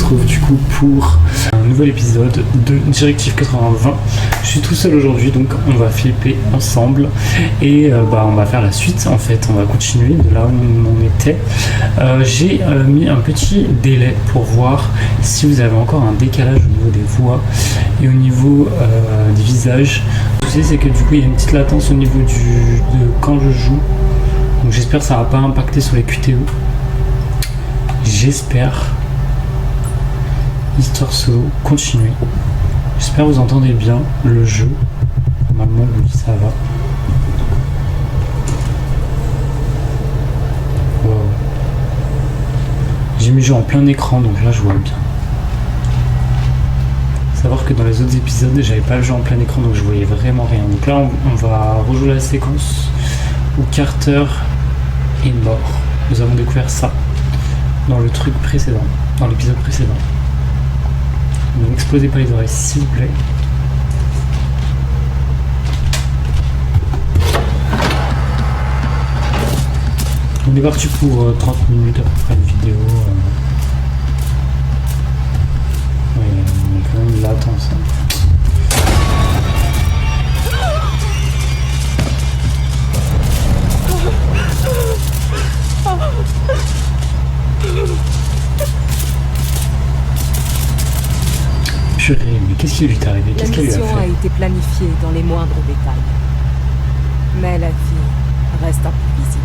retrouve du coup pour un nouvel épisode de Directive 80-20. Je suis tout seul aujourd'hui, donc on va flipper ensemble et on va faire la suite en fait. On va continuer de là où on était. J'ai mis un petit délai pour voir si vous avez encore un décalage au niveau des voix et au niveau des visages. Le souci c'est que du coup il y a une petite latence au niveau de quand je joue. Donc j'espère que ça va pas impacter sur les QTE. J'espère. Histoire solo, continuez. J'espère que vous entendez bien le jeu. Normalement, oui, ça va. Wow. J'ai mis le jeu en plein écran, donc là je vois bien. Faut savoir que dans les autres épisodes, j'avais pas le jeu en plein écran, donc je voyais vraiment rien. Donc là, on va rejouer la séquence où Carter est mort. Nous avons découvert ça dans le truc précédent, dans l'épisode précédent. Ne m'explosez pas les oreilles, s'il vous plaît. On est parti pour 30 minutes à peu près de vidéo. Ouais, il y a quand même une latence. Purée, mais qu'est-ce qui lui est arrivé? Qu'est-ce qu'elle lui a fait? La mission a été planifiée dans les moindres détails. Mais la vie reste imprévisible.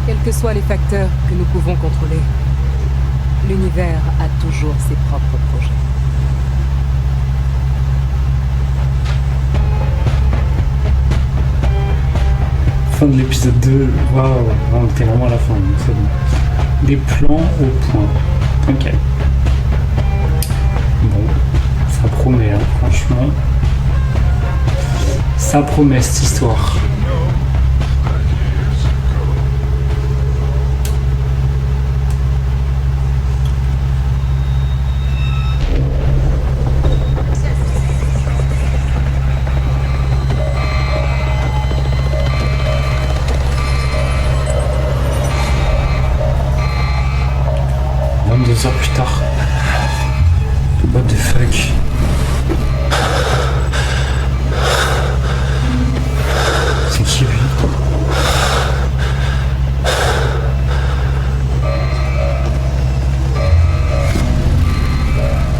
Quels que soient les facteurs que nous pouvons contrôler, l'univers a toujours ses propres projets. Fin de l'épisode 2, waouh, on était vraiment à la fin, donc c'est bon. Des plans au point. Ok. Bon, ça promet, hein, franchement. Ça promet cette histoire. Deux heures plus tard. What the fuck? C'est qui lui?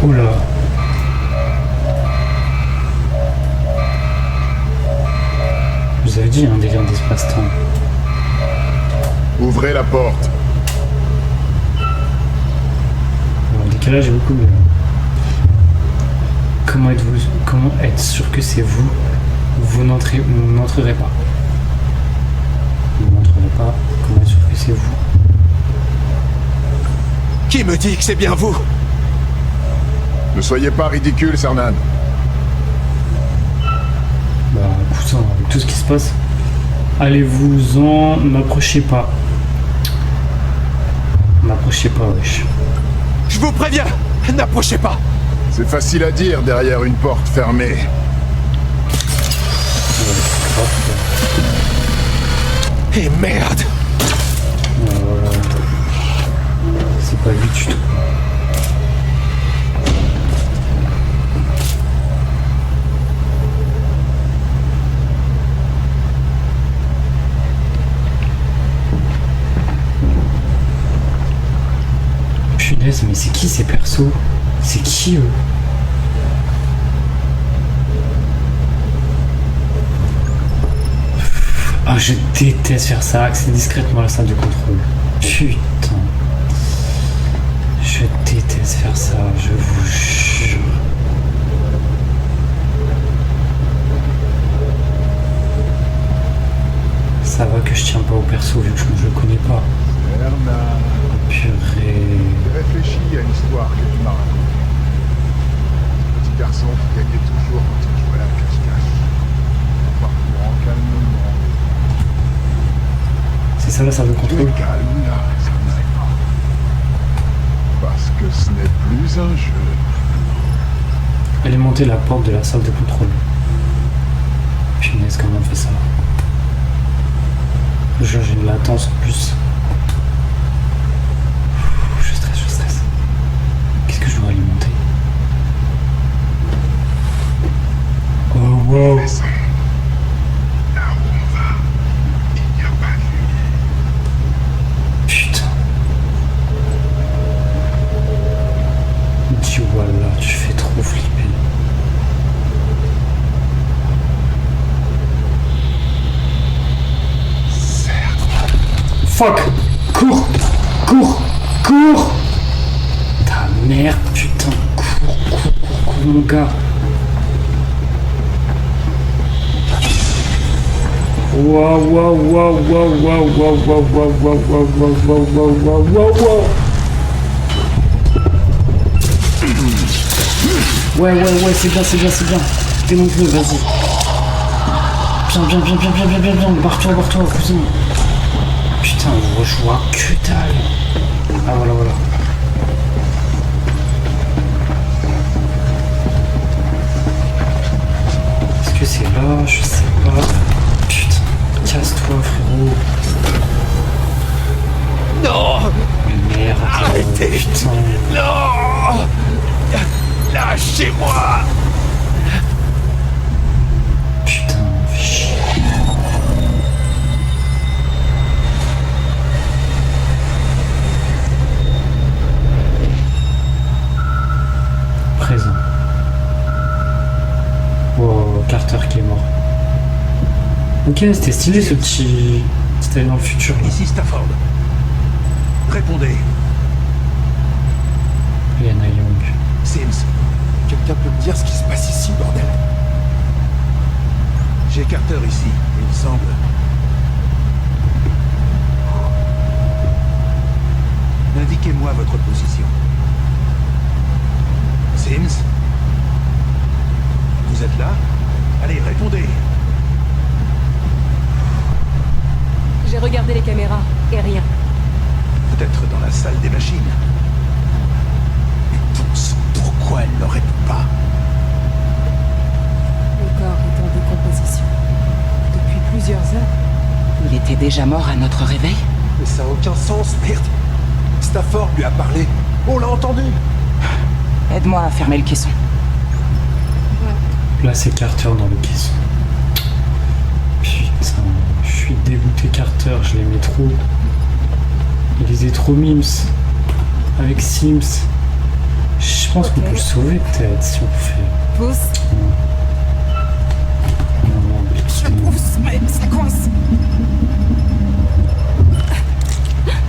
Oh là. Je vous avais dit un délire d'espace-temps. Ouvrez la porte. Là j'ai beaucoup de... Comment être sûr que c'est vous? Vous n'entrerez pas. Vous n'entrerez pas. Comment être sûr que c'est vous? Qui me dit que c'est bien vous? Ne soyez pas ridicule, Cernan. Bah écoute, avec tout ce qui se passe, allez-vous-en, n'approchez pas. N'approchez pas, wesh. Je vous préviens, n'approchez pas. C'est facile à dire derrière une porte fermée. Et merde. C'est pas lui du tout. Mais c'est qui ces persos? C'est qui eux? Ah, je déteste faire ça, accéder discrètement à la salle de contrôle. Putain. Je déteste faire ça, je vous jure. Ça va que je tiens pas au perso vu que je le connais pas. Bernard. Purée. Réfléchis à une histoire que tu m'as racontée. Ce petit garçon qui gagnait toujours quand il jouait à la cache-cache. En parcourant calmement. C'est ça la salle de Tu contrôle? es calme là, Cernan. Parce que ce n'est plus un jeu. Elle est montée la porte de la salle de contrôle. Punaise, comment on fait ça? J'ai une latence en plus. Je stresse. Fuck! Cours! Cours! Cours! Ta merde, putain! Cours, mon gars! Waouh, waouh, waouh, waouh, waouh, waouh, waouh, waouh, waouh, waouh, waouh, waouh, waouh, waouh, waouh. Ouais, c'est bien. Démonte-le, vas-y. Bien, barre-toi, cousin. Putain, je vois que dalle. Ah, voilà. Est-ce que c'est là? Je sais pas. Putain, casse-toi, frérot. Non! Merde. Arrêtez! Putain. Non! Lâchez-moi! Putain, fais chier. Présent. Oh, Carter qui est mort. Ok, c'était stylé ce petit allé dans le futur. Là. Ici Stafford. Répondez. Lena Young. Sims. Quelqu'un peut me dire ce qui se passe ici, bordel? J'ai Carter ici, il me semble. Indiquez-moi votre position. Sims? Vous êtes là? Allez, répondez. J'ai regardé les caméras et rien. Peut-être dans la salle des machines. Mais bon sang, pourquoi elle ne répond pas? Le corps est en décomposition. Depuis plusieurs heures. Il était déjà mort à notre réveil? Mais ça a aucun sens, merde! Stafford lui a parlé. On l'a entendu! Aide-moi à fermer le caisson. Là, c'est Carter dans le caisson. Putain, je suis dégoûté, Carter, je l'aimais trop. Il était trop mimes. Avec Sims. Je pense qu'on peut le sauver, peut-être, si on fait. Pousse. Je pousse, mais ça coince.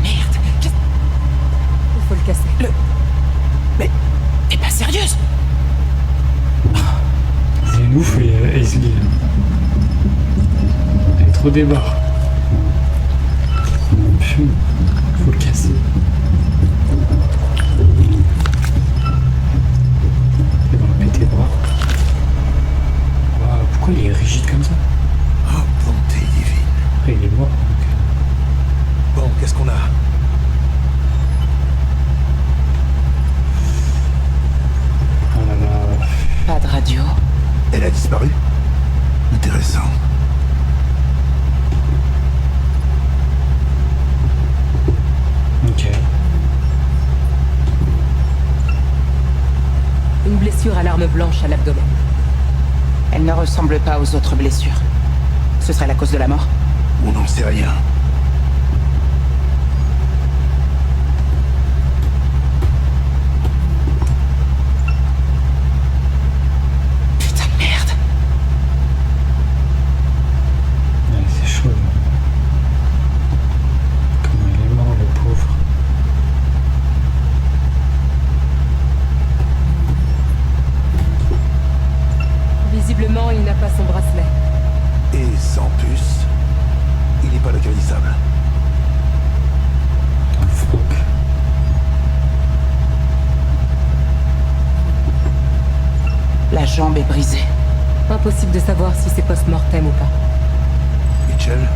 Merde, Il faut le casser. Mais t'es pas sérieuse? Zenouf et Aisley. Elle est trop débarre. Putain, faut le casser. Il va me péter les bras. Waouh, pourquoi il est rigide comme ça? Oh, bonté divine. Après, il est mort. Bon, qu'est-ce qu'on a? Oh là là. Pas de radio. Elle a disparu? Intéressant. Ok. Une blessure à l'arme blanche à l'abdomen. Elle ne ressemble pas aux autres blessures. Ce serait la cause de la mort? On n'en sait rien. Putain de merde. Ouais, c'est chaud. Là. Comment il est mort, le pauvre. Visiblement, il n'a pas son bracelet. Et sans puce, il n'est pas localisable. Dans le froc. La jambe est brisée. Impossible de savoir si c'est post-mortem ou pas. Mitchell,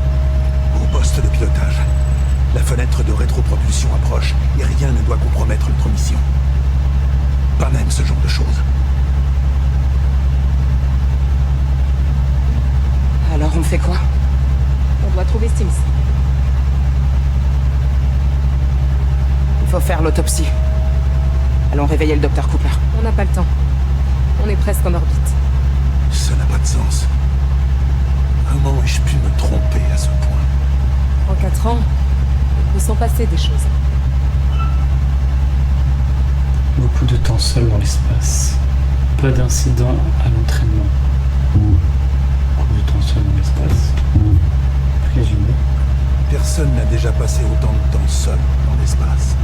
au poste de pilotage. La fenêtre de rétropropulsion approche et rien ne doit compromettre notre mission. Pas même ce genre de choses. Alors on fait quoi? On doit trouver Sims. Il faut faire l'autopsie. Allons réveiller le docteur Cooper. On n'a pas le temps. On est presque en orbite. Ça n'a pas de sens. Comment ai-je pu me tromper à ce point? En 4 ans, il peut s'en passer des choses. Beaucoup de temps seul dans l'espace. Pas d'incident à l'entraînement. Beaucoup de temps seul dans l'espace. Présumé. Personne n'a déjà passé autant de temps seul dans l'espace.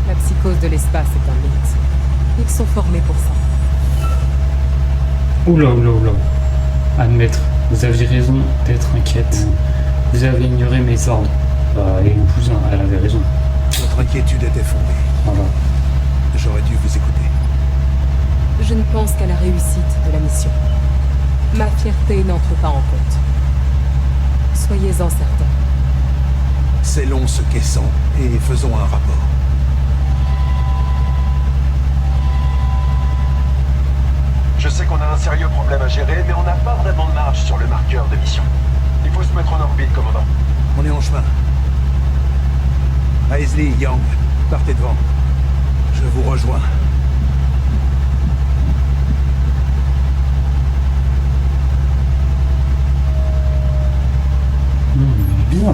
La psychose de l'espace est un mythe. Ils sont formés pour ça. Oula, oula, oula. Admettre, vous aviez raison d'être inquiète. Vous avez ignoré mes ordres. Et mon cousin, elle avait raison. Votre inquiétude était fondée. Voilà. J'aurais dû vous écouter. Je ne pense qu'à la réussite de la mission. Ma fierté n'entre pas en compte. Soyez-en certains. Scellons ce qu'est sang et faisons un rapport. Je sais qu'on a un sérieux problème à gérer, mais on n'a pas vraiment de marge sur le marqueur de mission. Il faut se mettre en orbite, commandant. On est en chemin. Aisley, Yang, partez devant. Je vous rejoins. Bien.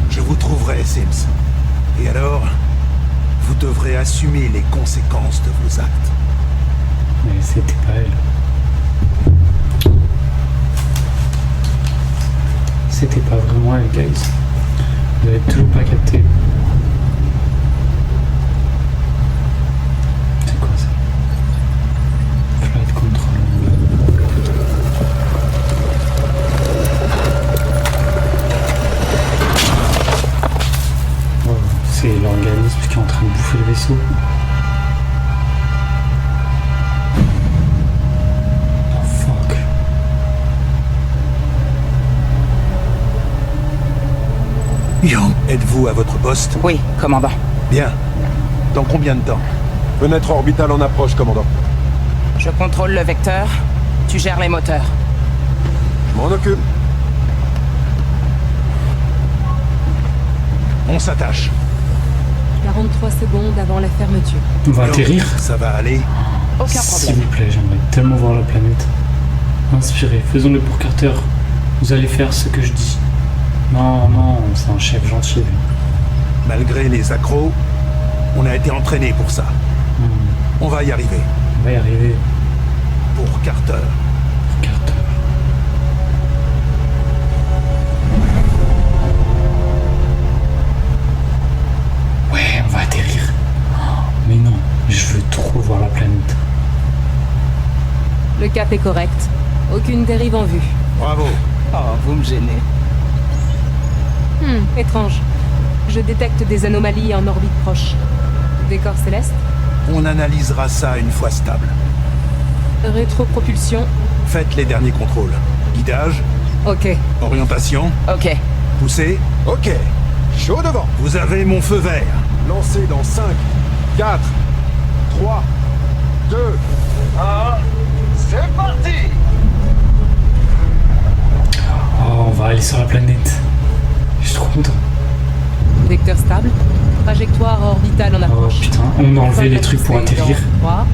Je vous trouverai, Sims. Et alors, vous devrez assumer les conséquences de vos actes. Mais c'était pas elle. C'était pas vraiment elle, guys. Vous avez toujours pas capté. C'est quoi ça? Flight control. Oh, c'est l'organisme qui est en train de bouffer le vaisseau. Oh fuck. Yang, êtes-vous à votre poste? Oui, commandant. Bien. Dans combien de temps? Fenêtre orbitale en approche, commandant. Je contrôle le vecteur, tu gères les moteurs. Je m'en occupe. On s'attache. 43 secondes avant la fermeture. On va atterrir. Ça va aller. Aucun S'il problème. vous plaît, j'aimerais tellement voir la planète. Inspirez, faisons-le pour Carter. Vous allez faire ce que je dis. Non, non, c'est un chef gentil. lui. Malgré les accros, on a été entraîné pour ça. On va y arriver. On va y arriver. Pour Carter. Carter. Ouais, on va atterrir. Mais non, je veux trop voir la planète. Le cap est correct. Aucune dérive en vue. Bravo. Oh, vous me gênez. Étrange. Je détecte des anomalies en orbite proche. Décor céleste. On analysera ça une fois stable. Rétropropulsion. Faites les derniers contrôles. Guidage, Ok. orientation, Ok. poussée. Ok. Chaud devant. Vous avez mon feu vert. Lancé dans 5, 4, 3, 2, 1. C'est parti. Oh, on va aller sur la planète. Je suis trop content. Vecteur stable. Trajectoire orbitale en Oh approche. putain, on a enlevé les trucs pour atterrir. 3,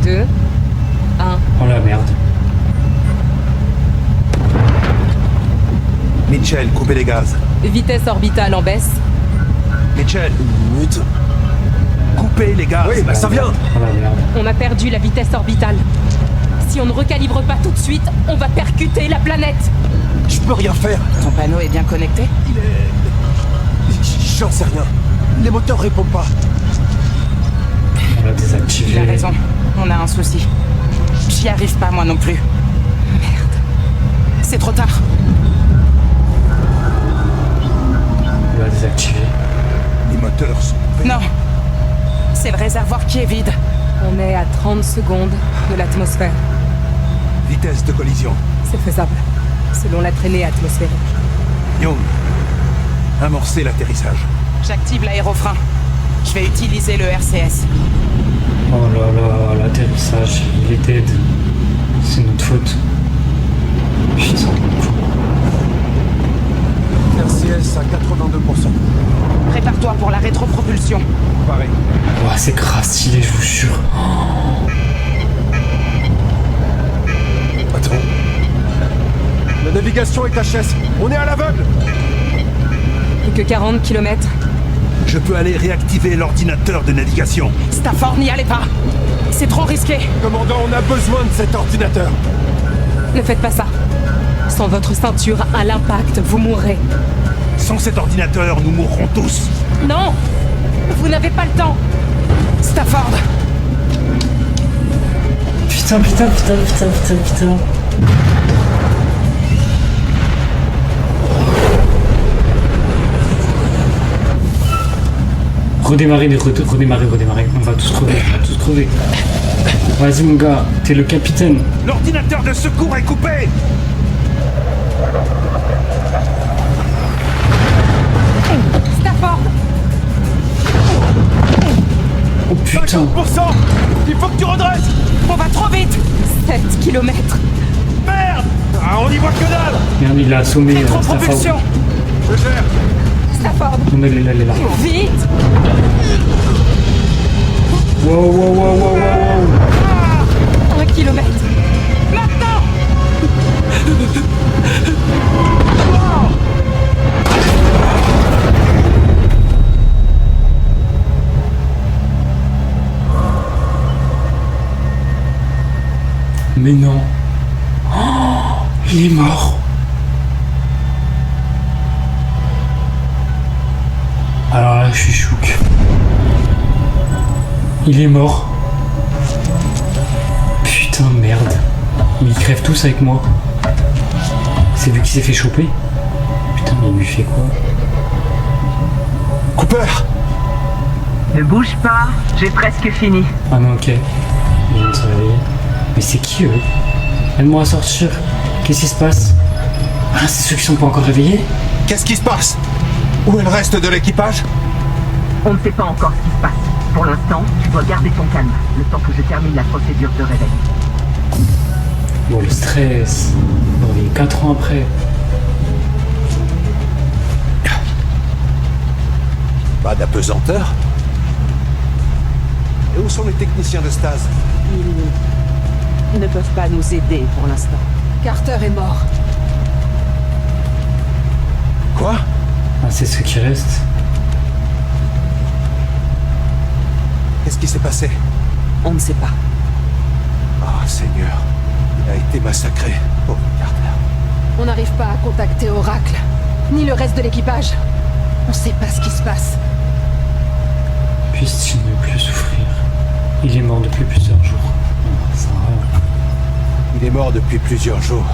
2, 1. Oh la merde. Mitchell, coupez les gaz. Vitesse orbitale en baisse. Mitchell. Coupez les gaz. Oui, bah ça vient. Oh la merde. On a perdu la vitesse orbitale. Si on ne recalibre pas tout de suite, on va percuter la planète. Je peux rien faire. Ton panneau est bien connecté? J'en sais rien. Les moteurs répondent pas. On l'a désactivé. Il a raison. On a un souci. J'y arrive pas, moi non plus. Merde. C'est trop tard. On l'a désactivé. Les moteurs sont coupés. Non. C'est le réservoir qui est vide. On est à 30 secondes de l'atmosphère. Vitesse de collision. C'est faisable, selon la traînée atmosphérique. Young, amorcez l'atterrissage. J'active l'aérofrein. Je vais utiliser le RCS. Oh là là, l'atterrissage, il est dead. C'est notre faute. Putain. RCS à 82%. Prépare-toi pour la rétropropulsion. Pareil. Oh, c'est grave stylé, je vous jure. Attends. La navigation est HS. On est à l'aveugle. Plus que 40 km. Je peux aller réactiver l'ordinateur de navigation. Stafford, n'y allez pas. C'est trop risqué. Commandant, on a besoin de cet ordinateur. Ne faites pas ça. Sans votre ceinture à l'impact, vous mourrez. Sans cet ordinateur, nous mourrons tous. Non! Vous n'avez pas le temps! Stafford! Putain. Redémarrer. On va tous crever. Vas-y mon gars, t'es le capitaine. L'ordinateur de secours est coupé. Stafford! Oh putain. 50%. Il faut que tu redresses. On va trop vite! 7 kilomètres! Merde. Ah, on y voit que dalle. Merde, il a assommé Stafford. Rétropropulsion! Je gère. Stafford! Non, elle est là. Vite! Wow. 1 kilomètre! Maintenant! Mais non. Oh, il est mort. Alors là, je suis chouk. Il est mort. Putain, merde. Mais ils crèvent tous avec moi. C'est lui qui s'est fait choper. Putain, mais il lui fait quoi? Cooper. Ne bouge pas, j'ai presque fini. Ah non, ok. Il vient de se réveiller. Mais c'est qui eux? Aide-moi à sortir. Qu'est-ce qui se passe? Ah, c'est ceux qui sont pas encore réveillés? Qu'est-ce qui se passe? Où est le reste de l'équipage? On ne sait pas encore ce qui se passe. Pour l'instant, tu dois garder ton calme, le temps que je termine la procédure de réveil. Bon, le stress. Bon, il est 4 ans après. Pas d'apesanteur? Et où sont les techniciens de stase? Ils ne peuvent pas nous aider pour l'instant. Carter est mort. Quoi? Ah, c'est ceux qui restent. Qu'est-ce qui s'est passé? On ne sait pas. Ah, Seigneur. Il a été massacré. Oh, Carter. On n'arrive pas à contacter Oracle, ni le reste de l'équipage. On sait pas ce qui se passe. Puisse-t-il ne plus souffrir? Il est mort depuis plusieurs jours. Ah, ça va. Il est mort depuis plusieurs jours.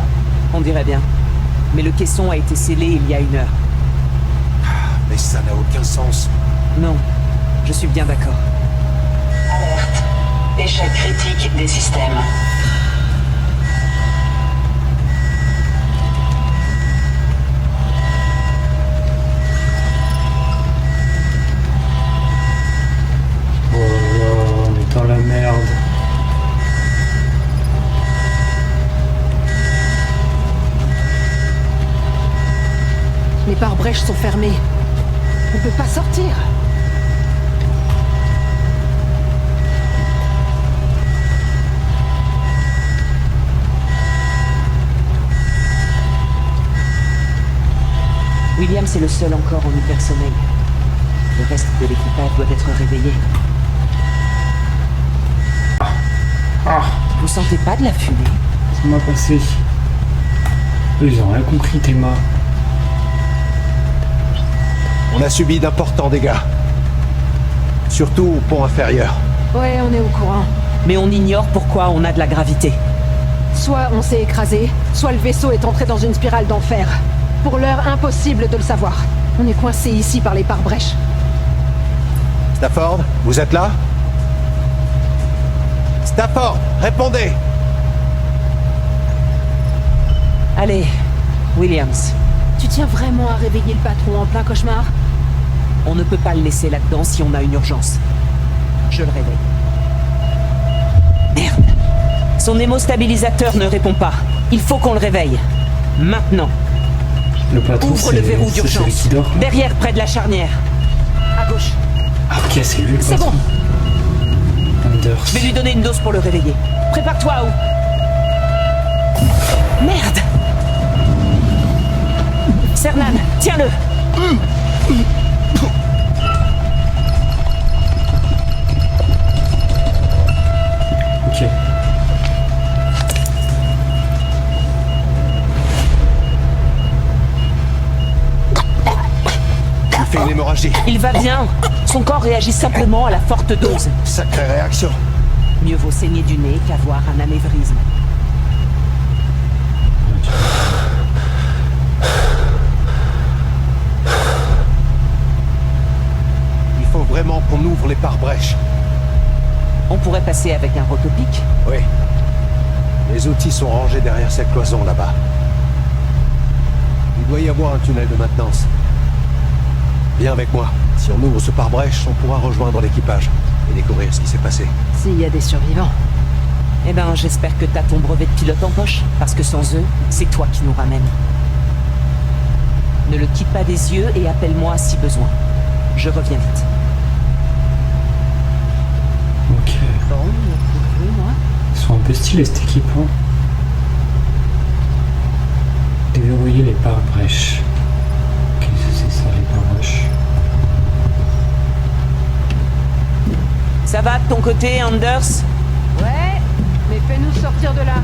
On dirait bien. Mais le caisson a été scellé il y a 1 heure. Mais ça n'a aucun sens. Non, je suis bien d'accord. Alerte. Échec critique des systèmes. Oh là là, on est dans la merde. Les pare-brèches sont fermées. On peut pas sortir. William, c'est le seul encore en hypersommeil. Le reste de l'équipage doit être réveillé. Vous sentez pas de la fumée? Ça m'a passé. Eux, ils ont rien compris, Théma. On a subi d'importants dégâts. Surtout au pont inférieur. Ouais, on est au courant. Mais on ignore pourquoi on a de la gravité. Soit on s'est écrasé, soit le vaisseau est entré dans une spirale d'enfer. Pour l'heure, impossible de le savoir. On est coincé ici par les pare-brèches. Stafford, vous êtes là? Stafford, répondez! Allez, Williams, Tu tiens vraiment à réveiller le patron en plein cauchemar? on ne peut pas le laisser là-dedans si on a une urgence. Je le réveille. Merde. Son hémostabilisateur ne répond pas. Il faut qu'on le réveille. Maintenant. Le patron, Ouvre le verrou c'est celui d'urgence. qui dort. Derrière, près de la charnière. À gauche. Ah, ok, c'est lui le C'est patron. Anders. Je vais lui donner une dose pour le réveiller. Prépare-toi, ou... Merde. Cernan, tiens-le. Ok. fait une hémorragie. Il va bien. Son corps réagit simplement à la forte dose. Sacrée réaction. Mieux vaut saigner du nez qu'avoir un anévrisme. Il faut vraiment qu'on ouvre les pare-brèches. On pourrait passer avec un rotopic. Oui. Les outils sont rangés derrière cette cloison là-bas. Il doit y avoir un tunnel de maintenance. Viens avec moi. Si on ouvre ce pare-brèche, on pourra rejoindre l'équipage et découvrir ce qui s'est passé. S'il y a des survivants. Eh ben, j'espère que t'as ton brevet de pilote en poche, parce que sans eux, c'est toi qui nous ramènes. Ne le quitte pas des yeux et appelle-moi si besoin. Je reviens vite. Ok. Bon, moi. Ils sont un peu stylés cette équipe. Hein. Déverrouiller les pare-brèches. Qu'est-ce que c'est ça, les pare-brèches? Ça va de ton côté, Anders? Ouais, mais fais-nous sortir de là.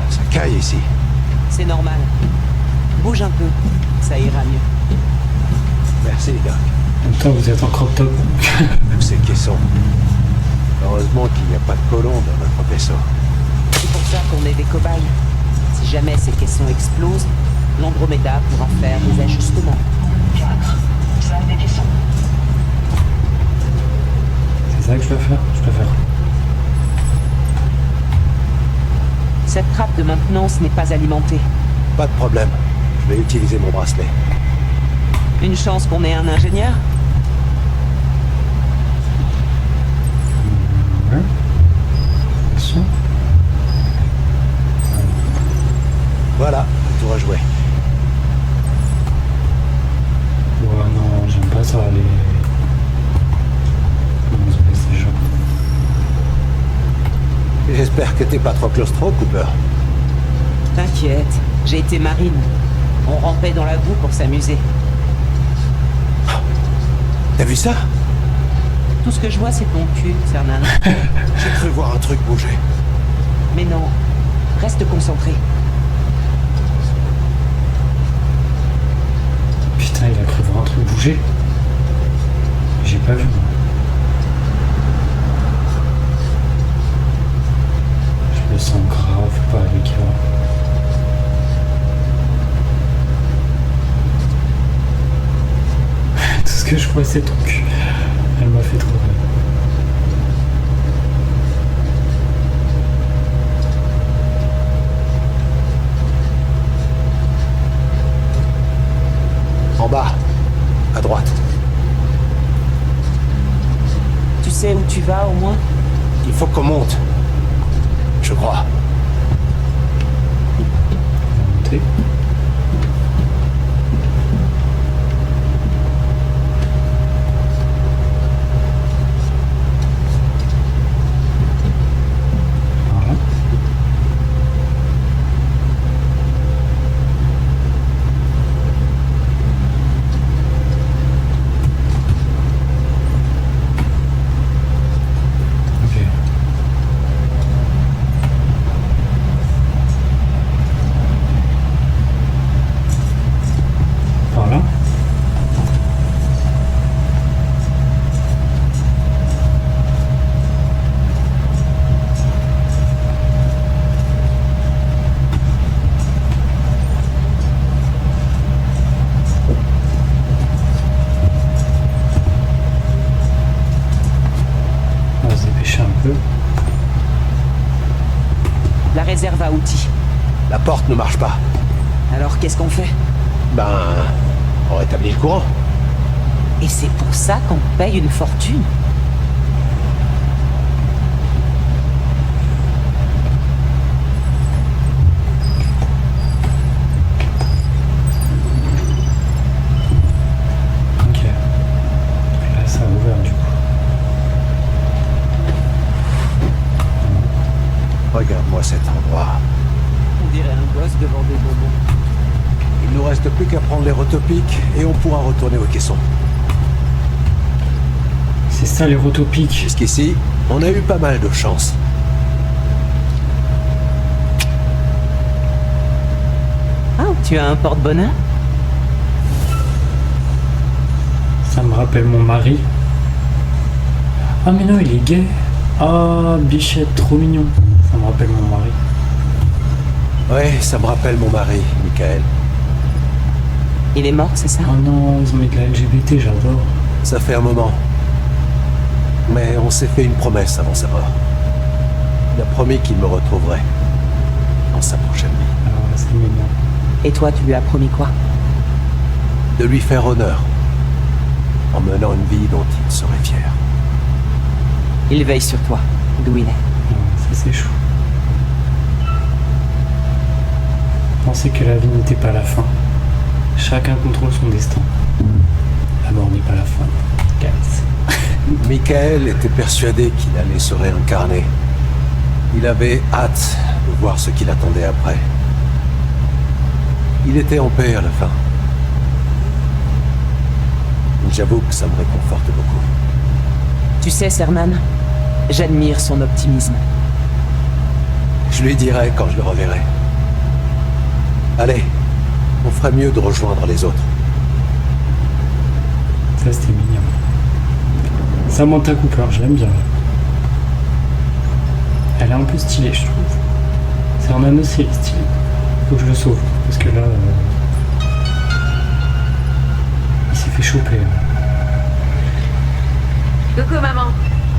Ça caille ici. C'est normal. Bouge un peu, ça ira mieux. Merci, Doc. En même temps, vous êtes en crop top. Tous ces caissons. Heureusement qu'il n'y a pas de colons dans notre vaisseau. C'est pour ça qu'on est des cobayes. Si jamais ces caissons explosent, l'Andromeda pourra faire des ajustements. 4. Salle des caissons. C'est ça que je dois faire? Je dois faire. Cette trappe de maintenance n'est pas alimentée. Pas de problème. Je vais utiliser mon bracelet. Une chance qu'on ait un ingénieur. Ouais. Attention. Voilà, le tour à jouer. Ouais, non, j'aime pas ça, les... Comment on s'appelle ces gens? J'espère que t'es pas trop claustro, Cooper. T'inquiète, j'ai été marine. On rampait dans la boue pour s'amuser. T'as vu ça? Tout ce que je vois, c'est ton cul, Cernan. J'ai cru voir un truc bouger. Mais non, reste concentré. Putain, il a cru voir un truc bouger. J'ai pas vu. Je me sens grave pas avec elle. Tout ce que je vois, c'est ton cul. Elle m'a fait trop rire. En bas, à droite. Tu sais où tu vas, au moins? Il faut qu'on monte. Je crois. Monter. Voilà. Ok. Par là. On va se dépêcher un peu. La réserve à outils. La porte ne marche pas. Alors qu'est-ce qu'on fait? Ben, on rétablit le courant. Et c'est pour ça qu'on paye une fortune. Ok. Là, ça a ouvert du coup. Regarde-moi cet endroit. On dirait un gosse devant des bonbons. Il nous reste plus qu'à prendre les rotopiques et on pourra retourner au caisson. C'est ça les rotopiques. Jusqu'ici, on a eu pas mal de chance. Tu as un porte-bonheur? Ça me rappelle mon mari. Ah mais non, il est gay. Ah, Bichette, trop mignon. Ça me rappelle mon mari. Ouais, ça me rappelle mon mari, Michael. Il est mort, c'est ça? Oh non, ils ont mis de la LGBT, j'adore. Ça fait un moment. Mais on s'est fait une promesse avant sa mort. Il a promis qu'il me retrouverait dans sa prochaine vie. Ah, c'est mignon. Et toi, tu lui as promis quoi? De lui faire honneur, en menant une vie dont il serait fier. Il veille sur toi, d'où il est. Ah, ça c'est chou. Penser que la vie n'était pas la fin. Chacun contrôle son destin. Ah bon, on n'est pas la fin. Guys. Michael était persuadé qu'il allait se réincarner. Il avait hâte de voir ce qu'il attendait après. Il était en paix à la fin. J'avoue que ça me réconforte beaucoup. Tu sais, Serman, j'admire son optimisme. Je lui dirai quand je le reverrai. Allez, on ferait mieux de rejoindre les autres. Ça c'était mignon. Samantha Cooper, je l'aime bien. Elle est un peu stylée, je trouve. Serman aussi, elle est stylée. Faut que je le sauve, parce que là... il s'est fait choper. Coucou maman,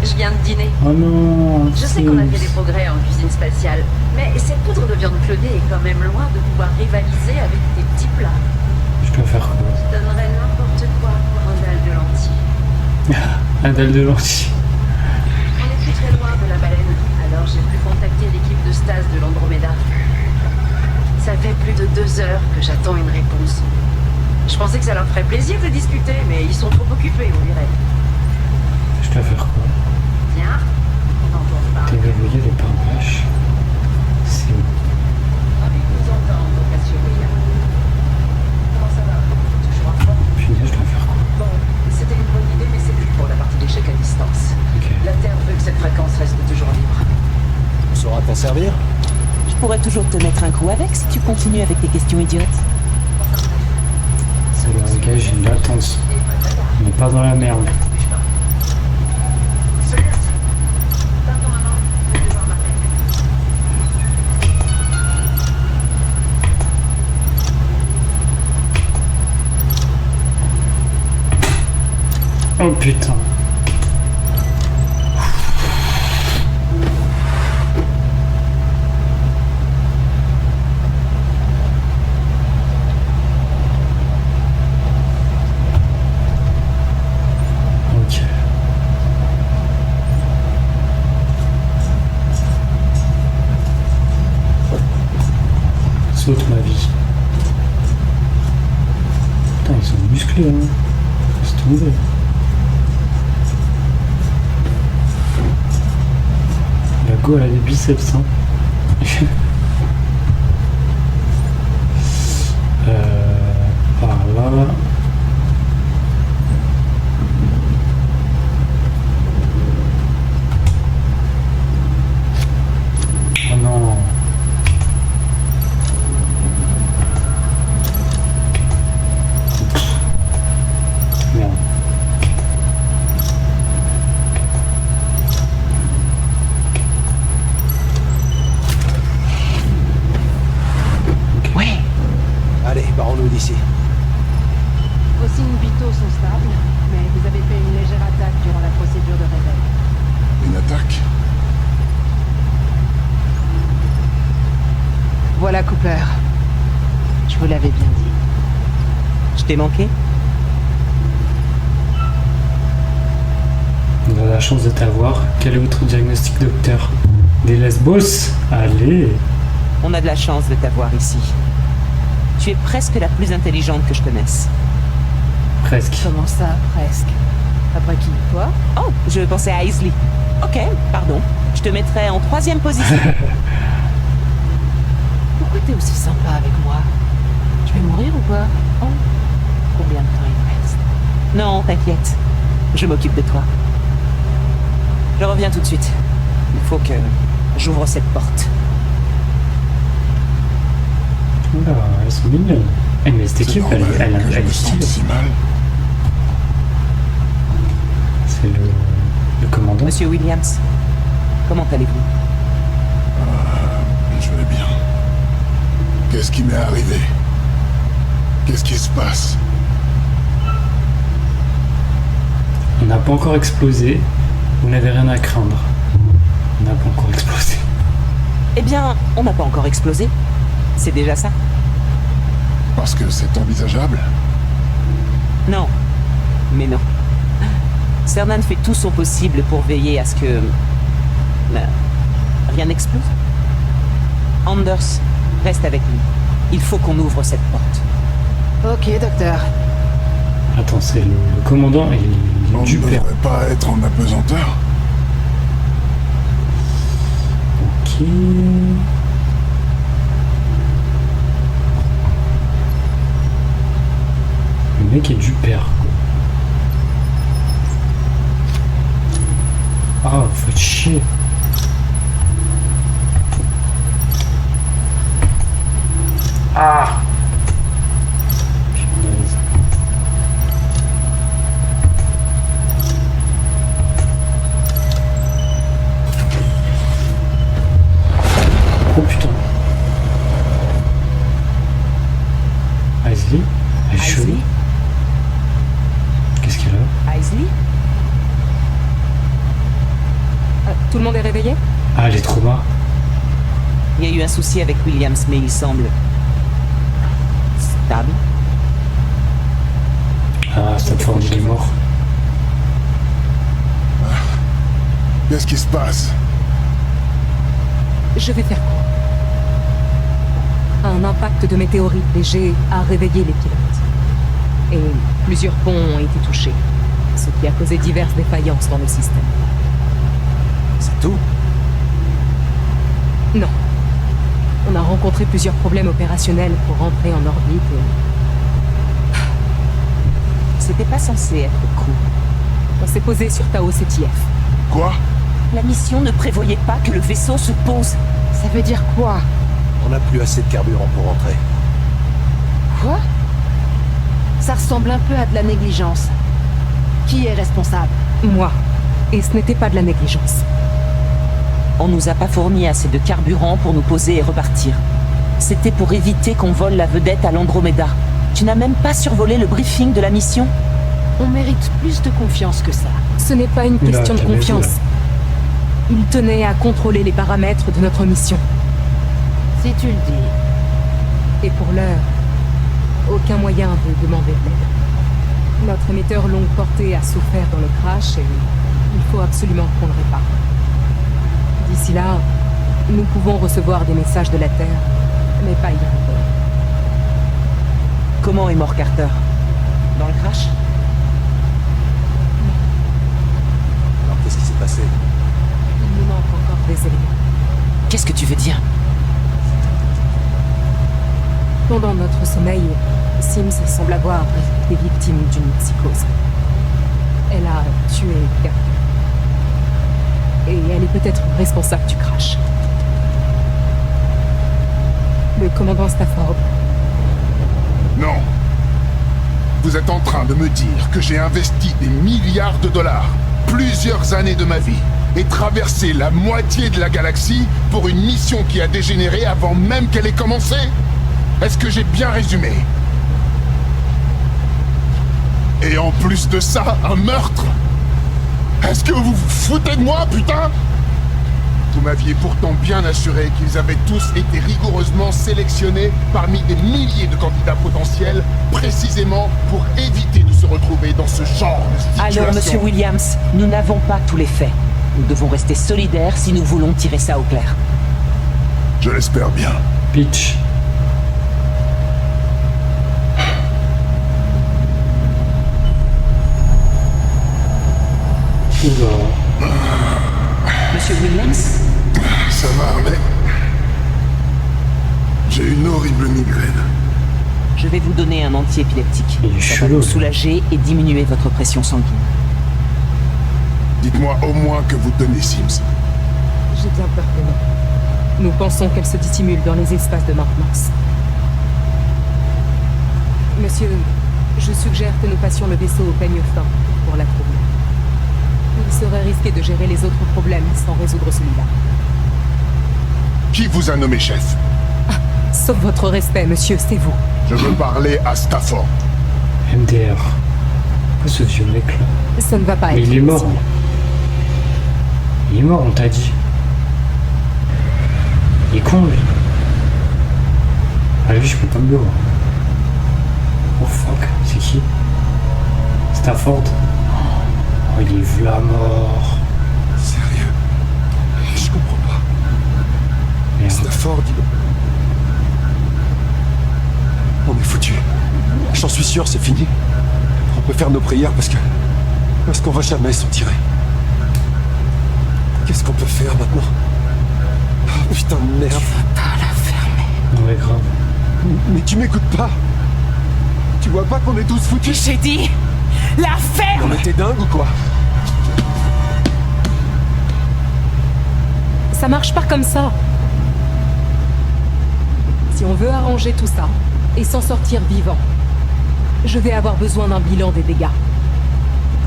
je viens de dîner. Oh non. Je sais qu'on a fait des progrès en cuisine spatiale, mais cette poudre de viande clonée est quand même loin de pouvoir rivaliser avec tes petits plats. Je dois faire quoi? Je donnerais n'importe quoi pour un dalle de lentilles. Un dalle de lentilles. On est plus très loin de la baleine, alors j'ai pu contacter l'équipe de Stas de l'Andromeda. Ça fait plus de 2 heures que j'attends une réponse. Je pensais que ça leur ferait plaisir de discuter, mais ils sont trop occupés, on dirait. Je dois faire quoi? Tiens, on en parle. Déverrouiller les pare-bâches. C'est où? Ravi de vous entendre, Cassiopeia. Comment ça va? Toujours en forme? Punaise, je dois faire quoi? Bon, c'était une bonne idée, mais c'est plus pour la partie d'échec à distance. Ok. La Terre veut que cette fréquence reste toujours libre. On saura t'en servir? Je pourrais toujours te mettre un coup avec si tu continues avec tes questions idiotes. Ça leur engage une latence. On n'est pas dans la merde. Oh putain. Ok. Saute ma vie. Putain, ils sont musclés, hein. Laisse tomber. La go, elle a des biceps, hein. Par là. Oh non. Merde. Ouais, Allez, barrons-nous d'ici. Vos signes vitaux sont stables, mais vous avez fait une légère attaque durant la procédure de réveil. Une attaque? Voilà Cooper. Je vous l'avais bien dit. je t'ai manqué? On a la chance de t'avoir. Quel est votre diagnostic, docteur? Des lesbos? Allez. On a de la chance de t'avoir ici. Tu es presque la plus intelligente que je connaisse. Presque. Comment ça, presque? Après qui? Toi? Oh, je pensais à Isley. Ok, pardon. Je te mettrai en 3e position. Pourquoi t'es aussi sympa avec moi? Je vais mourir ou pas? Oh. Combien de temps il me reste? Non, t'inquiète. Je m'occupe de toi. Je reviens tout de suite. Il faut que j'ouvre cette porte. Oula, elles sont mignonnes. Eh, mais cette équipe, elle est stylée. Si mal. C'est le commandant. Monsieur Williams, comment allez-vous? Je vais bien. Qu'est-ce qui m'est arrivé? Qu'est-ce qui se passe? On n'a pas encore explosé. Vous n'avez rien à craindre. On n'a pas encore explosé. Eh bien, on n'a pas encore explosé. C'est déjà ça. Parce que c'est envisageable? Non. Mais non. Cernan fait tout son possible pour veiller à ce que... rien n'explose. Anders, reste avec lui. Il faut qu'on ouvre cette porte. Ok, docteur. Attends, c'est le commandant et On du ne père. devrait pas être en apesanteur? Ok. Le mec est du père, quoi. Ah, faut être chier. Ah! Punaise. Oh putain. Isley? Elle est chelou. Qu'est-ce qu'elle a? Isley? Tout le monde est réveillé? Ah, elle est trop marre. Il y a eu un souci avec Williams, mais il semble... stable. Ah, cette forme il est mort. Qu'est-ce qui se passe? Je vais faire court. Un impact de météorite léger a réveillé les pilotes. Et plusieurs ponts ont été touchés, ce qui a causé diverses défaillances dans le système. C'est tout? Non. On a rencontré plusieurs problèmes opérationnels pour rentrer en orbite et C'était pas censé être court. on s'est posé sur Tao CTF. Quoi? La mission ne prévoyait pas que le vaisseau se pose. Ça veut dire quoi? On n'a plus assez de carburant pour rentrer. Quoi? Ça ressemble un peu à de la négligence. Qui est responsable? Moi. Et ce n'était pas de la négligence. On nous a pas fourni assez de carburant pour nous poser et repartir. C'était pour éviter qu'on vole la vedette à l'Andromeda. Tu n'as même pas survolé le briefing de la mission? On mérite plus de confiance que ça. Ce n'est pas une Oula, question de calmez-vous, confiance. Il tenait à contrôler les paramètres de notre mission. Si tu le dis. Et pour l'heure, aucun moyen de demander de l'aide. Notre émetteur longue portée a souffert dans le crash et il faut absolument qu'on le répare. D'ici là, nous pouvons recevoir des messages de la Terre, mais pas y répondre. Comment est mort Carter? Dans le crash? Alors qu'est-ce qui s'est passé? Il nous manque encore des éléments. Qu'est-ce que tu veux dire? Pendant notre sommeil, Sims semble avoir été victime d'une psychose. Elle a tué Carter. Et elle est peut-être responsable du crash. Le commandant Stafford. Non. Vous êtes en train de me dire que j'ai investi des milliards de dollars, plusieurs années de ma vie, et traversé la moitié de la galaxie pour une mission qui a dégénéré avant même qu'elle ait commencé? Est-ce que j'ai bien résumé? Et en plus de ça, un meurtre? Est-ce que vous vous foutez de moi, putain? Vous m'aviez pourtant bien assuré qu'ils avaient tous été rigoureusement sélectionnés parmi des milliers de candidats potentiels, précisément pour éviter de se retrouver dans ce genre de situation. Alors, monsieur Williams, nous n'avons pas tous les faits. Nous devons rester solidaires si nous voulons tirer ça au clair. Je l'espère bien. Pitch. Oula. Monsieur Williams? Ça va, mais... j'ai une horrible migraine. Je vais vous donner un antiépileptique. Il est Ça va chelou, vous lui. soulager et diminuer votre pression sanguine. Dites-moi au moins que vous tenez Sims. J'ai bien peur que non. Nous pensons qu'elle se dissimule dans les espaces de maintenance. Monsieur, je suggère que nous passions le vaisseau au peigne fin pour la trouver. Il serait risqué de gérer les autres problèmes sans résoudre celui-là. Qui vous a nommé chef? Sauf votre respect, monsieur, c'est vous. Je veux parler à Stafford. MDR. Pourquoi ce vieux mec là? Ça ne va pas Mais être il est mort. possible. Il est mort, on t'a dit. Il est con lui. Ah lui je peux pas me le voir. Oh fuck, c'est qui? Stafford. Oh il est v'là mort. Sérieux? Je comprends pas. Merde. Stafford, on est foutu. J'en suis sûr, c'est fini. On peut faire nos prières parce qu'on va jamais s'en tirer. Qu'est-ce qu'on peut faire maintenant? Oh, putain de merde. Ouais grave. Mais tu m'écoutes pas. Tu vois pas qu'on est tous foutus? J'ai dit, la ferme! On était dingue ou quoi? Ça marche pas comme ça. Si on veut arranger tout ça et s'en sortir vivant, je vais avoir besoin d'un bilan des dégâts.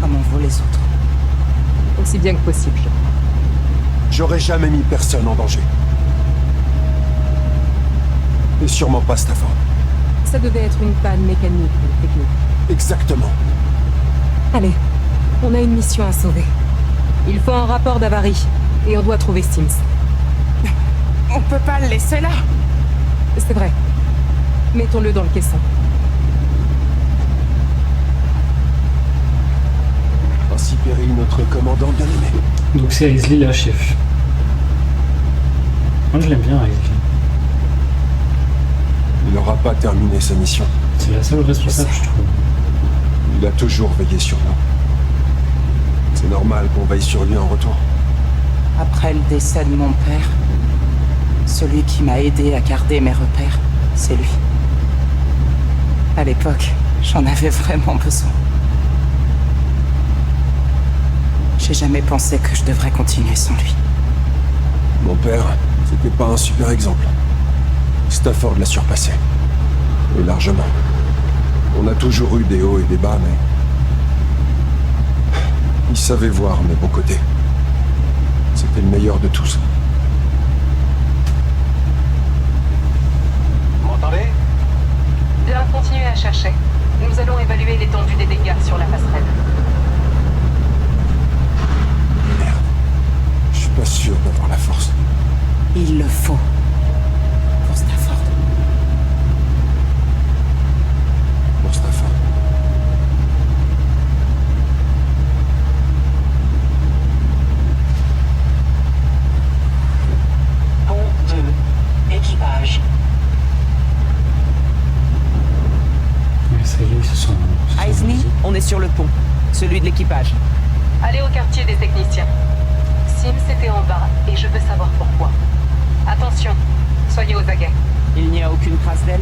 Comme on vaut les autres. Aussi bien que possible, je crois. J'aurais jamais mis personne en danger. Et sûrement pas Stafford. Ça devait être une panne mécanique ou technique. Exactement. Allez, on a une mission à sauver. Il faut un rapport d'avarie et on doit trouver Sims. On peut pas le laisser là. C'est vrai. Mettons-le dans le caisson. Ainsi périt notre commandant bien-aimé. Donc c'est Aisley la chef. Moi je l'aime bien Aisley. Il n'aura pas terminé sa mission. C'est la seule responsable je trouve. Il a toujours veillé sur nous. C'est normal qu'on veille sur lui en retour. Après le décès de mon père, celui qui m'a aidé à garder mes repères, c'est lui. À l'époque, j'en avais vraiment besoin. J'ai jamais pensé que je devrais continuer sans lui. Mon père, c'était pas un super exemple. Stafford l'a surpassé. Et largement. On a toujours eu des hauts et des bas, mais... il savait voir mes bons côtés. C'était le meilleur de tous. Vous m'entendez? Bien, continuez à chercher. Nous allons évaluer l'étendue des dégâts sur la passerelle. Merde. Je suis pas sûr d'avoir la force. Il le faut. Pour Stafford. Pour Stafford. Pont 2. Équipage. Ouais, ça y est, ils se sont Aisley, dit. on est sur le pont. Celui de l'équipage. Allez au quartier des techniciens. Sims était en bas et je veux savoir pourquoi. Attention, soyez aux aguets. Il n'y a aucune trace d'elle.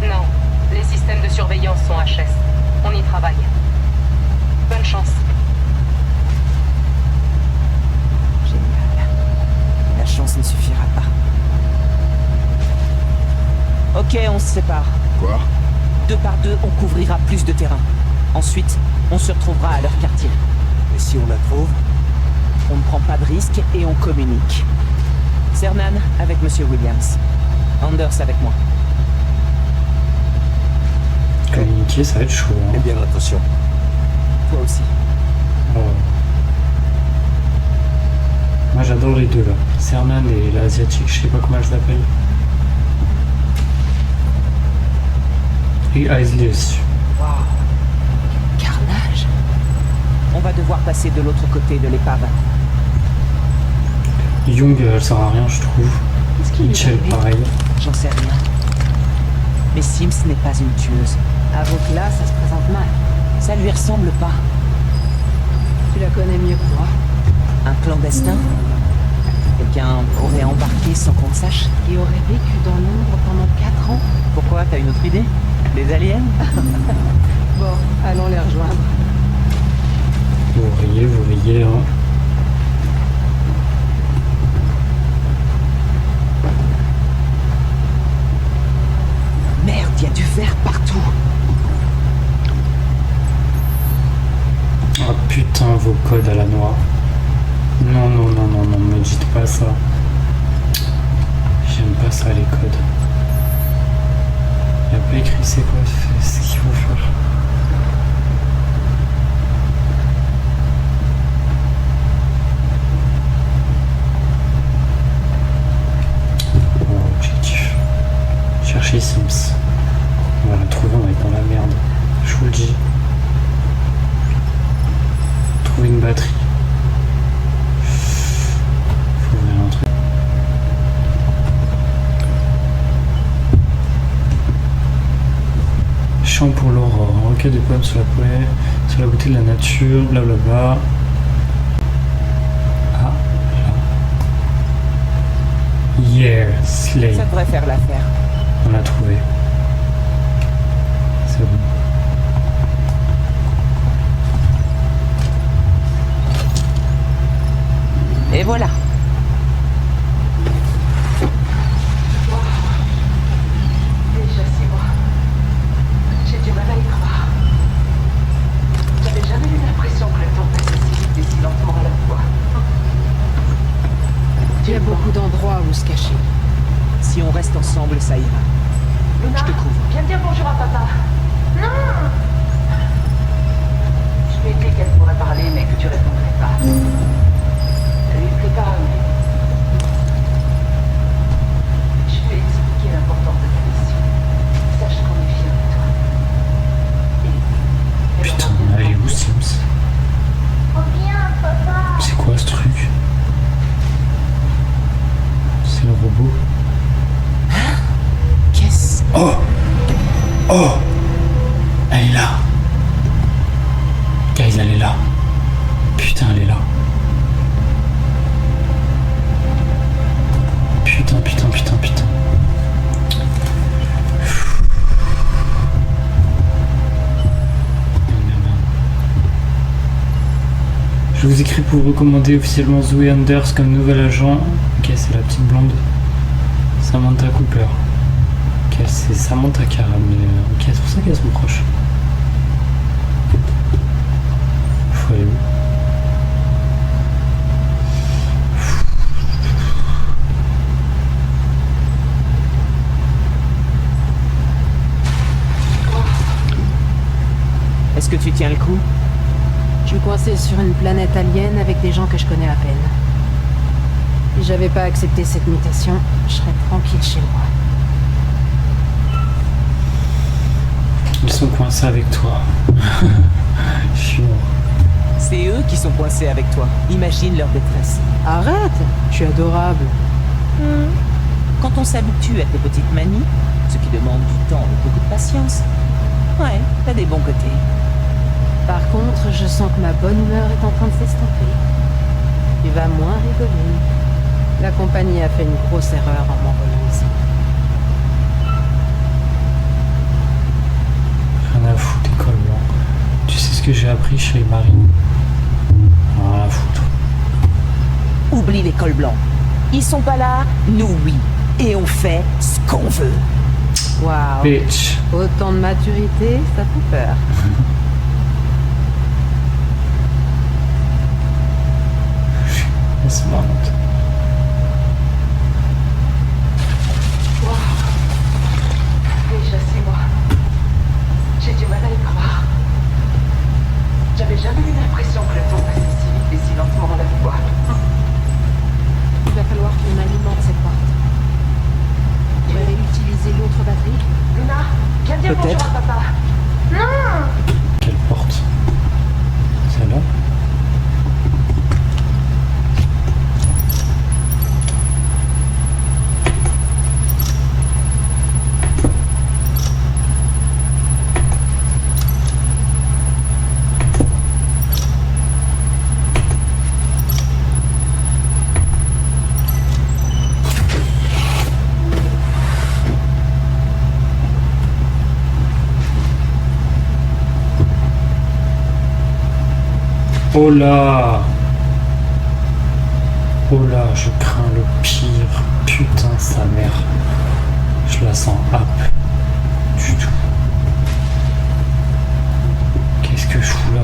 Non, les systèmes de surveillance sont HS. On y travaille. Bonne chance. Génial. La chance ne suffira pas. Ok, on se sépare. Quoi? 2 par 2, on couvrira plus de terrain. Ensuite, on se retrouvera à leur quartier. Et si on la trouve? On ne prend pas de risque et on communique. Cernan avec Monsieur Williams. Anders avec moi. Communiquer, ça va être chaud. Hein. Eh bien, attention. Toi aussi. Oh. Moi j'adore les deux là. Cernan et l'asiatique, je sais pas comment elle s'appelle. Et Aisley aussi. Waouh. Carnage. On va devoir passer de l'autre côté de l'épave. Young, elle sert à rien, je trouve. Qu'est-ce qu'il est Mitchell, arrivé? pareil. J'en sais rien. Mais Sims n'est pas une tueuse. Avoue que là, ça se présente mal. Ça lui ressemble pas. Tu la connais mieux que moi. Un clandestin? Quelqu'un aurait embarqué sans qu'on le sache? Qui aurait vécu dans l'ombre pendant 4 ans. Pourquoi? T'as une autre idée? Les aliens? Bon, allons les rejoindre. Vous riez, hein. Merde, y a du verre partout. codes à la noix. Non, non, non, non, non, me dites pas ça. J'aime pas ça, les codes. Il n'y a pas écrit c'est quoi, c'est ce qu'il faut faire. Bon, objectif. Chercher Sims. On va la trouver, on va être dans la merde. Je vous le dis. Trouver une batterie. Faut ouvrir un truc. Chant pour l'aurore. Un recueil de poèmes sur la poète, sur la beauté de la nature, blablabla. Ah, là. Yeah, Slay. Ça devrait faire l'affaire. On l'a trouvé. C'est bon. Et voilà. Déjà 6 mois. J'ai du mal à y croire. J'avais jamais eu l'impression que le temps passait si vite et si lentement à la fois. Il y a beaucoup d'endroits où se cacher. Si on reste ensemble, ça ira. Luna, Je te couvre. viens dire bonjour à papa. Non. Je lui ai dit qu'elle pourrait parler, mais que tu répondrais pas. Ça lui plaît pas, mais... Je lui ai expliqué l'importance de ta mission. Sache qu'on est fiers de toi. Et... Putain, elle est où Sims? Reviens, papa. C'est quoi ce truc? C'est le robot. Qu'est-ce? Oh! Oh! Elle est là! Guys, elle est là! Putain, elle est là! Putain, putain, putain, putain! Je vous écris pour vous recommander officiellement Zoe Anders comme nouvel agent. Ok, c'est la petite blonde. Samantha Cooper. Ok, c'est Samantha Cara, mais ok, c'est pour ça qu'elles sont proches. Faut aller où? Est-ce que tu tiens le coup? Je suis coincée sur une planète alien avec des gens que je connais à peine. Si j'avais pas accepté cette mutation, je serais tranquille chez moi. Ils sont coincés avec toi. Je suis mort. C'est eux qui sont coincés avec toi. Imagine leur détresse. Arrête, je suis adorable. Quand on s'habitue à tes petites manies, ce qui demande du temps et beaucoup de patience, ouais, t'as des bons côtés. Par contre, je sens que ma bonne humeur est en train de s'estomper. Tu vas moins rigoler. La compagnie a fait une grosse erreur en m'envoyant ici. Rien à foutre des cols blancs. Tu sais ce que j'ai appris chez les marines? Rien à foutre. Oublie les cols blancs. Ils sont pas là, nous oui. Et on fait ce qu'on veut. Waouh. Bitch. Autant de maturité, ça fait peur. C'est marrant. Déjà 6 mois. J'ai du mal à y croire. J'avais jamais eu l'impression que le temps passait si vite et si lentement à la fois. Il va falloir qu'on alimente cette porte. Tu vas aller utiliser l'autre batterie? Luna, viens dire bonjour Peut-être. à papa. Non. Quelle porte? Celle-là? Oh là! Oh là, je crains le pire. Putain, sa mère. Je la sens hap. Du tout. Qu'est-ce que je fous là?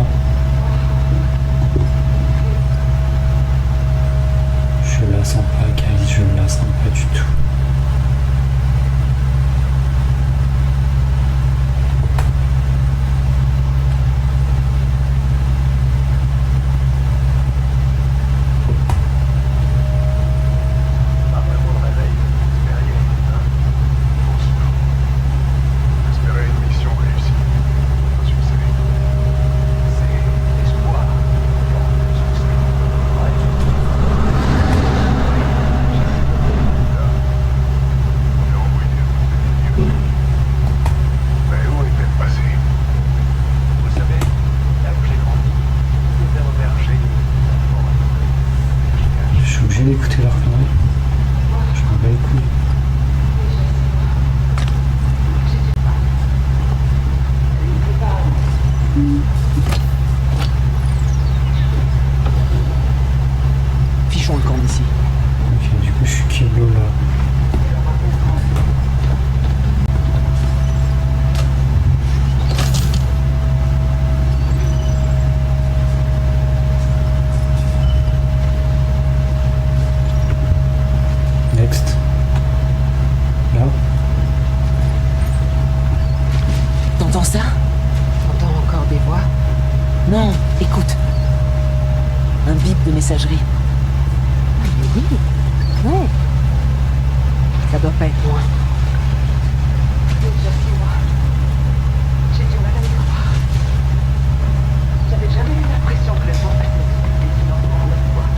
messagerie. Oui. Ouais. Ça doit pas être loin. Déjà 6 mois. J'ai du mal à y croire. J'avais jamais eu l'impression que le temps passait des financements en 9 mois.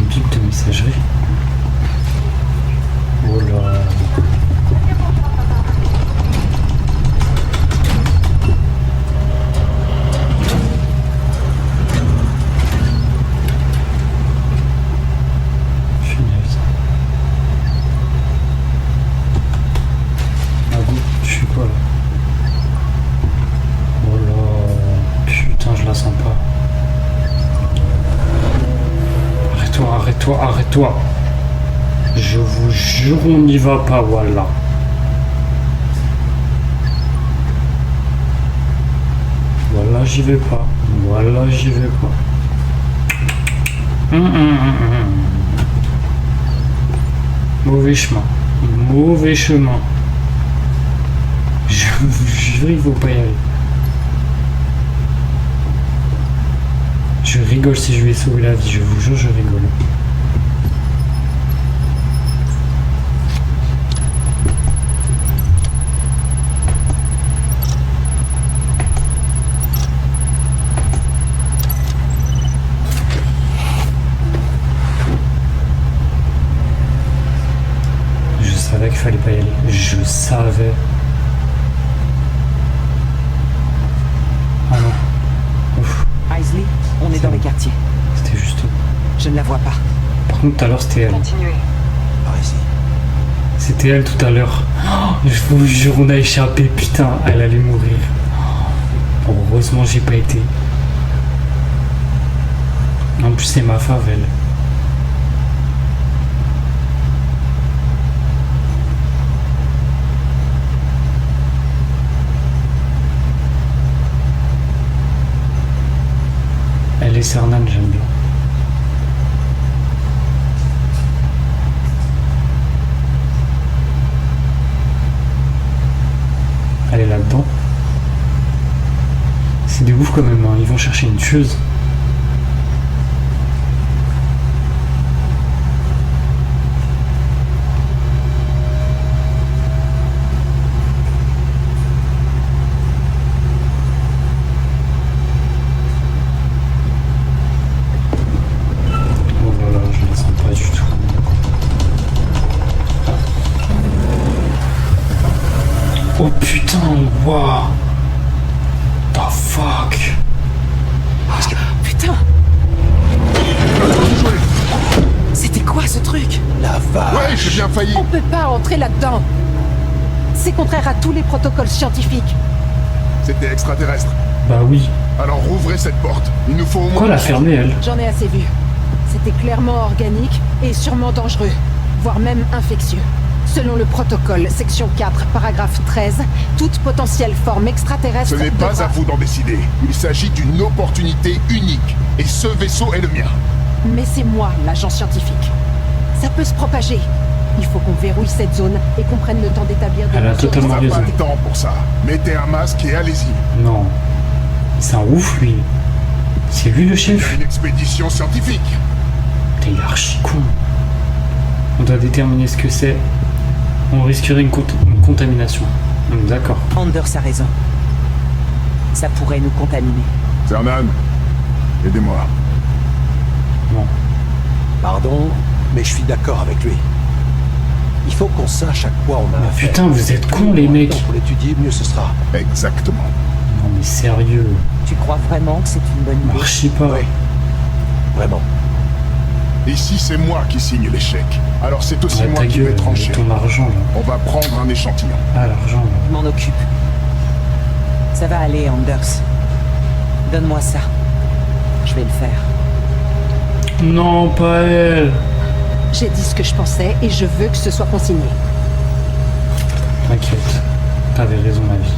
Une pique de messagerie. Oh là. Finesse. Ah bon, je suis quoi là? Oh là. Putain, je la sens pas. Arrête-toi, arrête-toi, arrête-toi. Je vous jure, on n'y va pas, voilà. Voilà, j'y vais pas. Voilà, j'y vais pas. Mauvais chemin. Mauvais chemin. Je vous jure, il faut pas y aller. Je rigole si je lui ai sauvé la vie, je vous jure, je rigole. Je savais qu'il fallait pas y aller. Je savais. Ah non. Ouf. Isley, on est dans les quartiers. C'était juste. Je ne la vois pas. Par contre, tout à l'heure, c'était elle. Continuez. Par ici. C'était elle tout à l'heure. Oh, je vous jure, on a échappé. Putain, elle allait mourir. Oh, heureusement, j'ai pas été. En plus, c'est ma fave, elle. Elle et Cernan, j'aime bien. Elle est là-dedans. C'est des ouf quand même, hein. Ils vont chercher une tueuse. Oh là là, je ne la sens pas du tout. Oh putain, waouh! The fuck! Putain! C'était quoi ce truc? La vache. Ouais, j'ai bien failli. On peut pas entrer là-dedans. C'est contraire à tous les protocoles scientifiques. C'était extraterrestre. Bah oui. Alors rouvrez cette porte. Il nous faut au moins... Pourquoi la fermer, elle? J'en ai assez vu. C'était clairement organique et sûrement dangereux, voire même infectieux. Selon le protocole, section 4, paragraphe 13, toute potentielle forme extraterrestre... Ce n'est pas devra- à vous d'en décider. Il s'agit d'une opportunité unique. Et ce vaisseau est le mien. Mais c'est moi, l'agent scientifique. Ça peut se propager. Il faut qu'on verrouille cette zone et qu'on prenne le temps d'établir des Elle a mesures totalement On n'a pas raison. le temps pour ça. Mettez un masque et allez-y. Non. C'est un ouf, lui. C'est lui le chef. Une expédition scientifique. Putain, il est archi con. On doit déterminer ce que c'est. On risquerait une contamination. D'accord. Anders a raison. Ça pourrait nous contaminer. Cernan, aidez-moi. Non. Pardon, mais je suis d'accord avec lui. Il faut qu'on sache à quoi on a Mais affaire. putain, vous êtes cons, les mecs. Pour l'étudier, mieux ce sera. Exactement. Non mais sérieux. Tu crois vraiment que c'est une bonne idée? Marchez pas. Oui. Vraiment. Ici, c'est moi qui signe les chèques. Alors c'est aussi Ah, moi ta qui vais gueule, trancher. ton argent là. On va prendre un échantillon. Ah, l'argent là. Je m'en occupe. Ça va aller, Anders. Donne-moi ça. Je vais le faire. Non, pas elle. J'ai dit ce que je pensais et je veux que ce soit consigné. T'inquiète. T'avais raison, ma vie.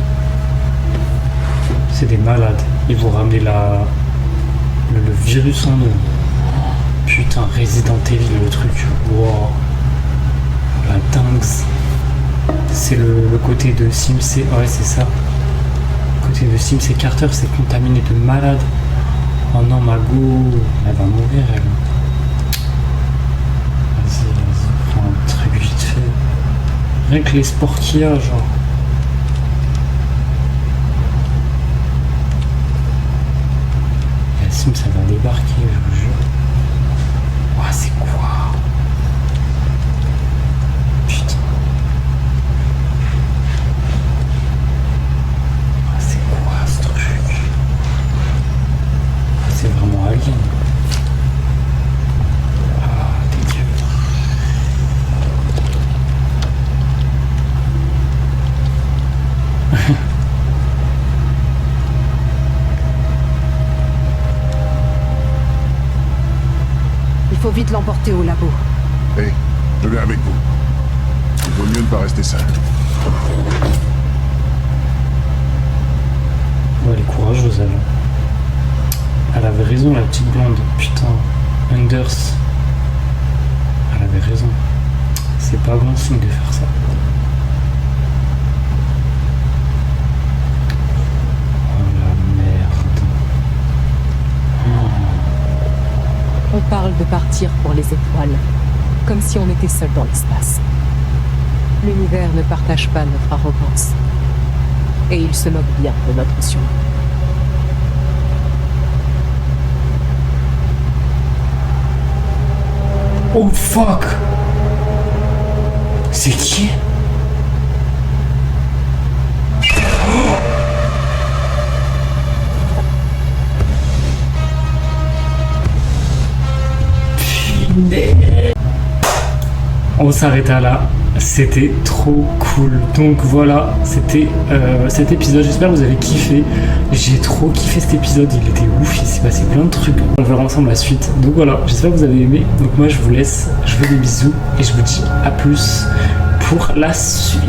C'est des malades. Ils vont ramener le virus en eux. Putain, Resident Evil, le truc. Wow. La dingue. C'est le côté de Sims. Ouais, c'est ça. Le côté de Sims et Carter, c'est contaminé de malade. Oh non, ma go, elle va mourir, elle. Vas-y, prends un truc vite fait. Rien que les sports qu'il y a, genre. Yassim, ça va débarquer, je vous jure. Ouah, c'est quoi? Putain. Ah, c'est quoi ce truc? C'est vraiment alien. Ah, dégueu. Il faut vite l'emporter au labo. Hé, je vais avec vous. Il vaut mieux ne pas rester seul. Ouais, elle est courageuse, elle. Elle avait raison, la petite blonde. Putain, Anders. Elle avait raison. C'est pas bon signe de faire ça. Oh la merde. On parle de partir pour les étoiles, comme si on était seul dans l'espace. L'univers ne partage pas notre arrogance. Et il se moque bien de notre survie. Oh fuck! C'est qui? On s'arrêta là, c'était trop cool. Donc voilà, c'était cet épisode, j'espère que vous avez kiffé. J'ai trop kiffé cet épisode, il était ouf, il s'est passé plein de trucs. On va voir ensemble la suite. Donc voilà, j'espère que vous avez aimé. Donc moi je vous laisse, je vous fais des bisous et je vous dis à plus pour la suite.